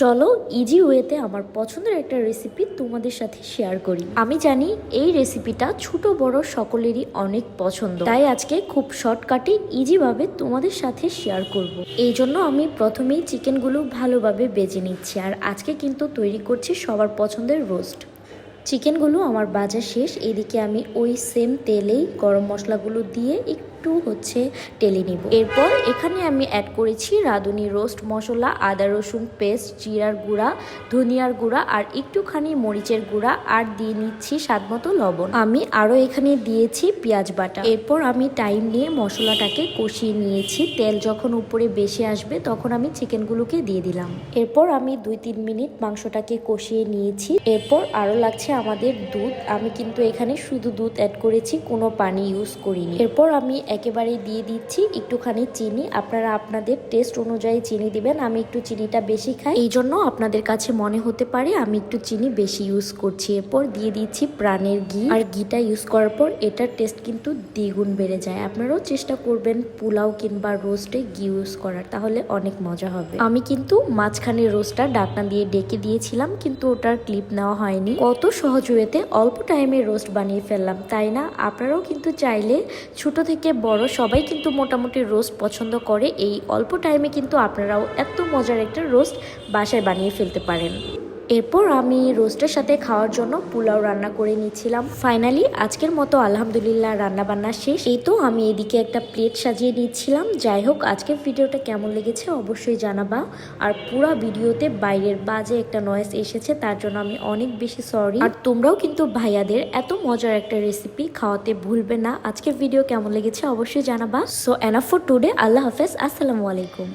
চলো ইজি ওয়েতে আমার পছন্দের একটা রেসিপি তোমাদের সাথে শেয়ার করি। আমি জানি এই রেসিপিটা ছোট বড় সকলেরই অনেক পছন্দ, তাই আজকে খুব শর্টকাটে ইজি ভাবে তোমাদের সাথে শেয়ার করব। এই জন্য আমি প্রথমেই চিকেনগুলো ভালোভাবে বেজে নিচ্ছি, আর আজকে কিন্তু তৈরি করছি সবার পছন্দের রোস্ট। চিকেনগুলো আমার ভাজা শেষ, এদিকে আমি ওই সেম তেলেই গরম মশলাগুলো দিয়ে একটু টেলে নিব। এরপর এখানে আমি অ্যাড করেছি রাঁধুনি রোস্ট মশলা, আদা রসুন পেস্ট, জিরার গুঁড়া, ধনিয়ার গুঁড়া আর একটুখানি মরিচের গুঁড়া, আর দিয়ে নিচ্ছি স্বাদমতো লবণ। আমি আরও এখানে দিয়েছি পেঁয়াজ বাটা। এরপর আমি টাইম নিয়ে মশলাটাকে কষিয়ে নিয়েছি। তেল যখন উপরে বেশি আসবে তখন আমি চিকেনগুলোকে দিয়ে দিলাম। এরপর আমি 2-3 মিনিট মাংসটাকে কষিয়ে নিয়েছি। এরপর আরও লাগছে আমাদের দুধ। আমি কিন্তু এখানে শুধু দুধ অ্যাড করেছি, কোনো পানি ইউজ করিনি। এরপর আমি একেবারে দিয়ে দিচ্ছি একটুখানি চিনি। আপনারা আপনাদের টেস্ট অনুযায়ী চিনি দিবেন। আমি একটু চিনিটা বেশি খাই, এই জন্য আপনাদের কাছে মনে হতে পারে আমি একটু চিনি বেশি ইউজ করছি। এরপর দিয়ে দিচ্ছি প্রাণের ঘি, আর ঘিটা ইউজ করার পর এটার টেস্ট কিন্তু দ্বিগুণ বেড়ে যায়। আপনারাও চেষ্টা করবেন পোলাও কিংবা রোস্টে ঘি ইউজ করার, তাহলে অনেক মজা হবে। আমি কিন্তু মাঝখানে রোস্টটা ঢাকনা দিয়ে ডেকে দিয়েছিলাম, কিন্তু ওটার ক্লিপ নেওয়া হয়নি। কত সহজ ওয়েতে অল্প টাইমে রোস্ট বানিয়ে ফেললাম, তাই না? আপনারাও কিন্তু চাইলে ছোট থেকে বড় সবাই কিন্তু মোটামুটি রোস্ট পছন্দ করে। এই অল্প টাইমে কিন্তু আপনারাও এত মজার একটা রোস্ট বাসায় বানিয়ে ফেলতে পারেন। এরপর আমি রোস্টের সাথে খাওয়ার জন্য পোলাও রান্না করে নিচ্ছিলাম। ফাইনালি আজকের মতো আলহামদুলিল্লাহ রান্না বান্না শেষ। এই তো আমি এদিকে একটা প্লেট সাজিয়ে নিচ্ছিলাম। যাই হোক, আজকের ভিডিওটা কেমন লেগেছে অবশ্যই জানাবা। আর পুরো ভিডিওতে বাইরের বাজে একটা নয়েজ এসেছে, তার জন্য আমি অনেক বেশি সরি। আর তোমরাও কিন্তু ভাইয়াদের এত মজার একটা রেসিপি খাওয়াতে ভুলবে না। আজকের ভিডিও কেমন লেগেছে অবশ্যই জানাবা। So enough for today. আল্লাহ হাফেজ, আসসালামু আলাইকুম।